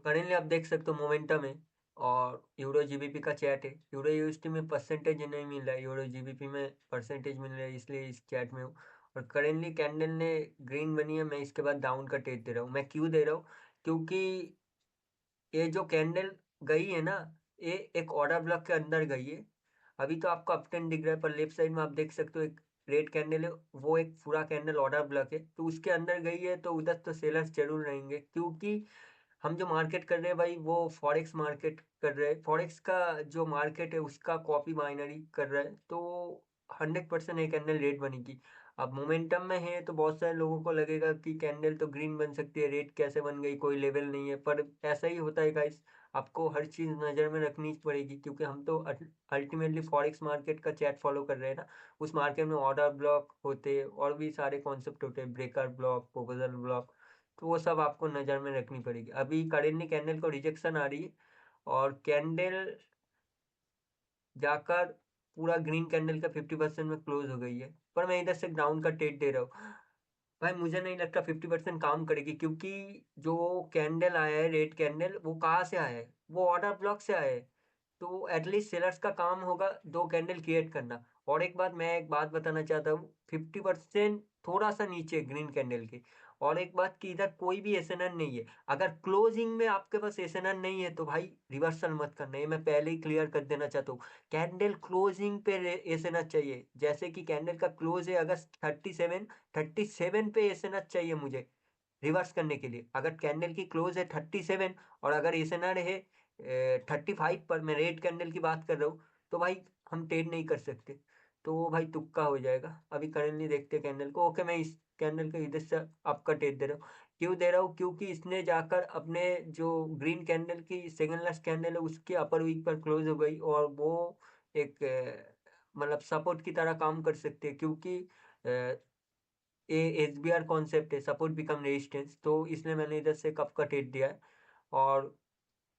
Currently आप देख सकते हो मोमेंटम है और यूरो जीबीपी का चैट है। यूरो यूएसडी में परसेंटेज नहीं मिल रहा है, यूरो जीबीपी में परसेंटेज मिल रहा है, इसलिए इस चैट में हूँ। और करेंटली कैंडल ने ग्रीन बनी है, मैं इसके बाद डाउन का ट्रेड दे रहा हूँ। मैं क्यों दे रहा हूँ? क्योंकि ये जो कैंडल गई है ना, ये एक ऑर्डर ब्लॉक के अंदर गई है। अभी तो आपको अप ट्रेंड दिख रहा है, पर लेफ्ट साइड में आप देख सकते हो एक रेड कैंडल है, वो एक पूरा कैंडल ऑर्डर ब्लॉक है, तो उसके अंदर गई है, तो उधर तो सेलर्स जरूर रहेंगे। क्योंकि हम जो मार्केट कर रहे हैं भाई, वो फॉरेक्स मार्केट कर रहे हैं। फॉरेक्स का जो मार्केट है उसका कॉपी बाइनरी कर रहा है, तो 100% एक कैंडल रेड बनेगी। अब मोमेंटम में है तो बहुत सारे लोगों को लगेगा कि कैंडल तो ग्रीन बन सकती है, रेड कैसे बन गई, कोई लेवल नहीं है, पर ऐसा ही होता है गाइस। आपको हर चीज नजर में रखनी पड़ेगी, क्योंकि हम तो अल्टीमेटली फॉरेक्स मार्केट का चैट फॉलो कर रहे हैं ना। उस मार्केट में ऑर्डर ब्लॉक होते हैं और भी सारे कॉन्सेप्ट होते हैं, ब्रेकर ब्लॉक, प्रोपोजल ब्लॉक, तो वो सब आपको नज़र में रखनी पड़ेगी। अभी करेंटली कैंडल को रिजेक्शन आ रही है और कैंडल जाकर पूरा ग्रीन कैंडल का 50% में क्लोज हो गई है, पर मैं इधर से डाउन का ट्रेड दे रहा हूँ। भाई मुझे नहीं लगता 50% काम करेगी, क्योंकि जो कैंडल आया है रेड कैंडल, वो कहाँ से आया है? वो ऑर्डर ब्लॉक से आया है। तो एटलीस्ट सेलर्स का काम होगा दो कैंडल क्रिएट करना। और एक बात, मैं एक बात बताना चाहता हूँ, 50% थोड़ा सा नीचे ग्रीन कैंडल के। और एक बात कि इधर कोई भी एसएनआर नहीं है। अगर क्लोजिंग में आपके पास एसएनआर नहीं है तो भाई रिवर्सल मत करना, ये मैं पहले ही क्लियर कर देना चाहता हूँ। कैंडल क्लोजिंग पे एसएनआर चाहिए। जैसे कि कैंडल का क्लोज है अगस्त 37, 37 पे एसएनआर चाहिए मुझे रिवर्स करने के लिए। अगर कैंडल की क्लोज है 37 और अगर एसएनआर है 35 पर, मैं रेड कैंडल की बात कर रहा हूँ, तो भाई हम ट्रेड नहीं कर सकते। तो भाई तुक्का हो जाएगा। अभी करेंटली देखते हैं कैंडल को। ओके, मैं इस कैंडल के इधर से आपका ट्रेड दे रहा हूँ। क्यों दे रहा हूँ? क्योंकि इसने जाकर अपने जो ग्रीन कैंडल की सेकंड लास्ट कैंडल है उसके अपर वीक पर क्लोज हो गई, और वो एक मतलब सपोर्ट की तरह काम कर सकते हैं। क्योंकि ये एसबीआर कॉन्सेप्ट है, सपोर्ट बिकम रेजिस्टेंस, तो इसलिए मैंने इधर से कप का ट्रेड दिया है। और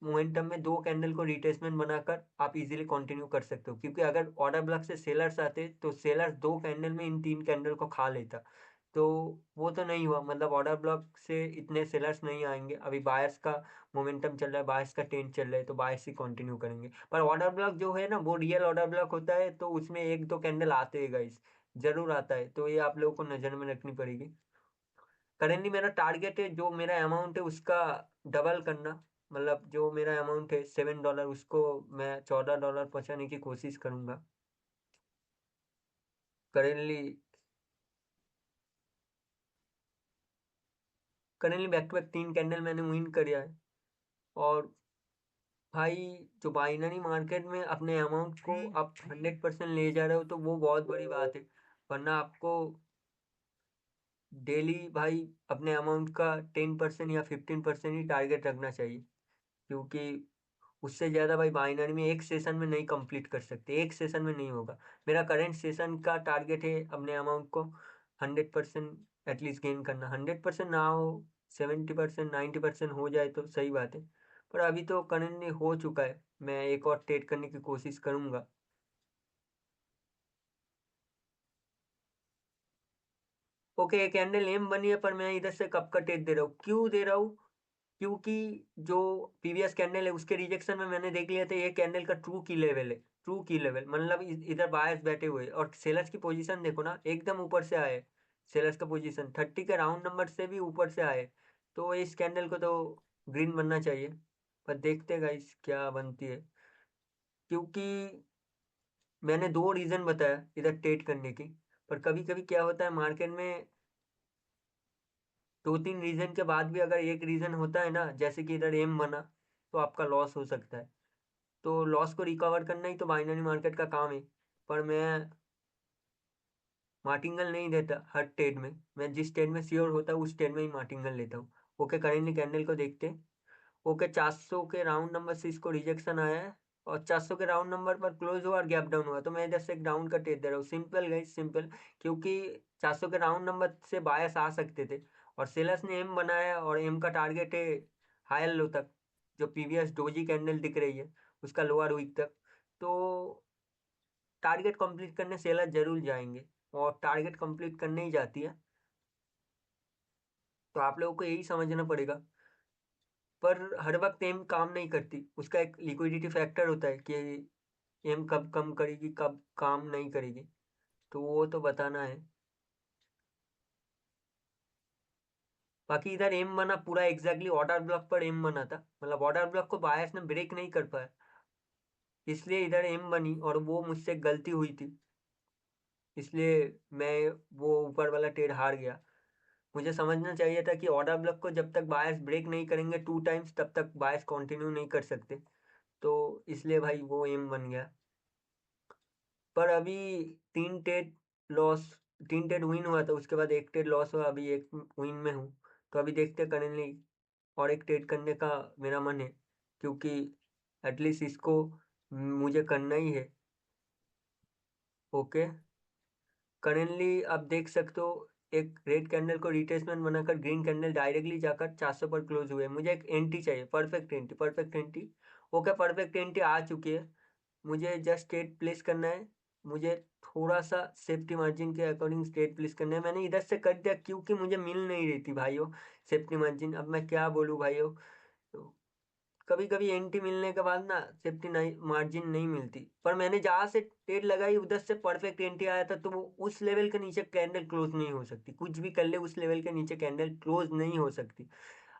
मोमेंटम में दो कैंडल को रिट्रेसमेंट बनाकर आप इजीली कंटिन्यू कर सकते हो, क्योंकि अगर ऑर्डर ब्लॉक से सेलर्स आते तो सेलर्स दो कैंडल में इन तीन कैंडल को खा लेता। तो वो तो नहीं हुआ, मतलब ऑर्डर ब्लॉक से इतने सेलर्स नहीं आएंगे। अभी बायर्स का मोमेंटम चल रहा है, बायर्स का ट्रेंड चल रहा है, तो बायर्स ही कंटिन्यू करेंगे। पर ऑर्डर ब्लॉक जो है ना, वो रियल ऑर्डर ब्लॉक होता है, तो उसमें एक दो कैंडल आते हैं गाइस, जरूर आता है, तो ये आप लोगों को नजर में रखनी पड़ेगी। करेंटली मेरा टारगेट है, जो मेरा अमाउंट है उसका डबल करना। मतलब जो मेरा अमाउंट है $7, उसको मैं $14 पहुंचाने की कोशिश करूंगा। Currently currently back to back तीन कैंडल मैंने विन किया है। और भाई जो बाइनरी मार्केट में अपने अमाउंट को आप 100% ले जा रहे हो, तो वो बहुत बड़ी बात है। वरना आपको डेली भाई अपने अमाउंट का 10% या 15% ही टारगेट रखना चाहिए। क्योंकि उससे ज़्यादा भाई बाइनरी में एक सेशन में नहीं कंप्लीट कर सकते, एक सेशन में नहीं होगा। मेरा करंट सेशन का टारगेट है अपने अमाउंट को 100% एटलीस्ट गेन करना। 100% ना हो, 70%, 90% हो जाए तो सही बात है। पर अभी तो करंटली हो चुका है, मैं एक और ट्रेड करने की कोशिश करूंगा। ओके, एक कैंडल एम बनी है, पर मैं इधर से कब का ट्रेड दे रहा हूँ? क्यों दे रहा हूँ? क्योंकि जो प्रीवियस कैंडल है उसके रिजेक्शन में मैंने देख लिया था ये कैंडल का ट्रू की लेवल है। ट्रू की लेवल मतलब इधर बायर्स बैठे हुए हैं, और सेलर्स की पोजीशन देखो ना, एकदम ऊपर से आए। सेलर्स का पोजीशन 30 के राउंड नंबर से भी ऊपर से आए। तो इस कैंडल को तो ग्रीन बनना चाहिए, पर देखते गाइस क्या बनती है। क्योंकि मैंने दो रीजन बताया इधर ट्रेड करने की, पर कभी कभी क्या होता है मार्केट में, दो तीन रीजन के बाद भी अगर एक रीजन होता है ना, जैसे कि इधर एम बना, तो आपका लॉस हो सकता है। तो लॉस को रिकवर करना ही तो बाइनरी मार्केट का काम है। पर मैं मार्टिंगल नहीं देता हर ट्रेड में, मैं जिस ट्रेड में श्योर होता हूँ उस ट्रेड में ही मार्टिंगल लेता हूँ। ओके, करेंटली कैंडल को देखते हैं। ओके, 400 के राउंड नंबर से इसको रिजेक्शन आया है, और 400 के राउंड नंबर पर क्लोज हुआ और गैप डाउन हुआ, तो मैं इधर से एक डाउन का ट्रेड दे रहा हूँ। Simple guys, simple. क्योंकि 400 के राउंड नंबर से बायस आ सकते थे, और सेलर्स ने एम बनाया, और एम का टारगेट है हायर लो तक, जो प्रीवियस डोजी कैंडल दिख रही है उसका लोअर वीक तक। तो टारगेट कंप्लीट करने सेलर जरूर जाएंगे, और टारगेट कंप्लीट करने ही जाती है। तो आप लोगों को यही समझना पड़ेगा। पर हर वक्त एम काम नहीं करती, उसका एक लिक्विडिटी फैक्टर होता है कि एम कब कम करेगी कब काम नहीं करेगी, तो वो तो बताना है। बाकी इधर एम बना पूरा एग्जैक्टली ऑर्डर ब्लॉक पर एम बना था, मतलब ऑर्डर ब्लॉक को बायर्स ने ब्रेक नहीं कर पाया, इसलिए इधर एम बनी और वो मुझसे गलती हुई थी, इसलिए मैं वो ऊपर वाला ट्रेड हार गया। मुझे समझना चाहिए था कि ऑर्डर ब्लॉक को जब तक बायर्स ब्रेक नहीं करेंगे 2 टाइम्स तब तक बायर्स कंटिन्यू नहीं कर सकते, तो इसलिए भाई वो एम बन गया। पर अभी 3 ट्रेड लॉस, 3 ट्रेड विन हुआ था, उसके बाद एक ट्रेड लॉस हुआ, अभी एक विन में हूँ। तो अभी देखते करेंगे, और एक ट्रेड करने का मेरा मन है, क्योंकि एटलीस्ट इसको मुझे करना ही है। ओके, करेंटली आप देख सकते हो एक रेड कैंडल को रिट्रेसमेंट बनाकर ग्रीन कैंडल डायरेक्टली जाकर 400 पर क्लोज हुए। मुझे एक एंट्री चाहिए, perfect entry, perfect entry. Okay, perfect entry आ चुकी है, मुझे जस्ट स्टेट प्लेस करना है। मुझे थोड़ा सा सेफ्टी मार्जिन के अकॉर्डिंग स्टेट प्लेस करना है, मैंने इधर से कर दिया क्योंकि मुझे मिल नहीं रही थी भाइयों सेफ्टी मार्जिन। अब मैं क्या बोलूँ भाइयों, कभी कभी एंट्री मिलने के बाद ना सेफ्टी नहीं मार्जिन नहीं मिलती, पर मैंने जहाँ से ट्रेड लगाई उधर से परफेक्ट एंट्री आया था, तो वो उस लेवल के नीचे कैंडल क्लोज नहीं हो सकती, कुछ भी कर ले उस लेवल के नीचे कैंडल क्लोज नहीं हो सकती।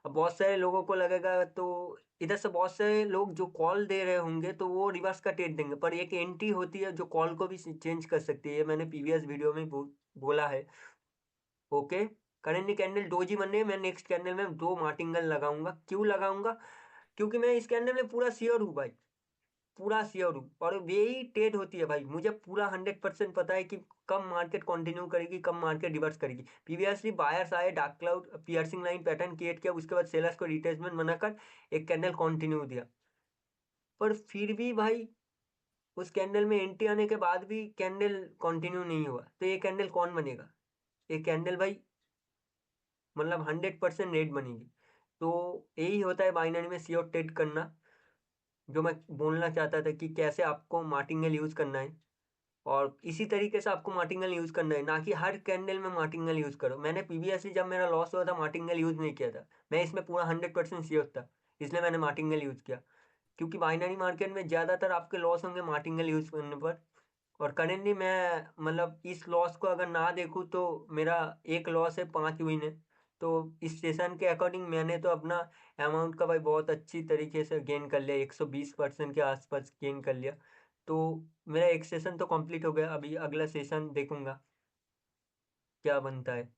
अब बहुत सारे लोगों को लगेगा, तो इधर से बहुत सारे लोग जो कॉल दे रहे होंगे तो वो रिवर्स का ट्रेड देंगे, पर एक एंट्री होती है जो कॉल को भी चेंज कर सकती है, मैंने प्रीवियस वीडियो में बोला है। ओके, करेंटली कैंडल डोजी बन रही है, मैं नेक्स्ट कैंडल में दो मार्टिंगल लगाऊंगा। क्यों लगाऊंगा, क्योंकि मैं इस कैंडल में पूरा श्योर हूँ भाई, पूरा श्योर हूँ, और यही ट्रेड होती है भाई, मुझे पूरा 100% पता है कि कब मार्केट कंटिन्यू करेगी कब मार्केट रिवर्स करेगी। प्रीवियसली बायर्स आए, dark cloud piercing line pattern create किया, उसके बाद सेलर्स को रिट्रेसमेंट बनाकर एक कैंडल कंटिन्यू दिया, पर फिर भी भाई उस कैंडल में एंट्री आने के बाद भी कैंडल कंटिन्यू नहीं हुआ, तो ये कैंडल कौन बनेगा, ये कैंडल भाई मतलब 100% रेट बनेगी। तो यही होता है बाइनरी में श्योर ट्रेड करना, जो मैं बोलना चाहता था कि कैसे आपको मार्टिंगल यूज करना है, और इसी तरीके से आपको मार्टिंगल यूज करना है, ना कि हर कैंडल में मार्टिंगल यूज करो। मैंने प्रीवियसली जब मेरा लॉस हुआ था मार्टिंगल यूज नहीं किया था, मैं इसमें पूरा 100% श्योर था, इसलिए मैंने मार्टिंगल यूज किया, क्योंकि बाइनरी मार्केट में ज्यादातर आपके लॉस होंगे मार्टिंगल यूज करने पर। और करेंटली मैं मतलब इस लॉस को अगर ना देखूँ तो मेरा एक लॉस है 5 विन है, तो इस सेशन के अकॉर्डिंग मैंने तो अपना अमाउंट का भाई बहुत अच्छी तरीके से गेन कर लिया, 120% के आसपास गेन कर लिया। तो मेरा एक सेशन तो कंप्लीट हो गया, अभी अगला सेशन देखूंगा क्या बनता है।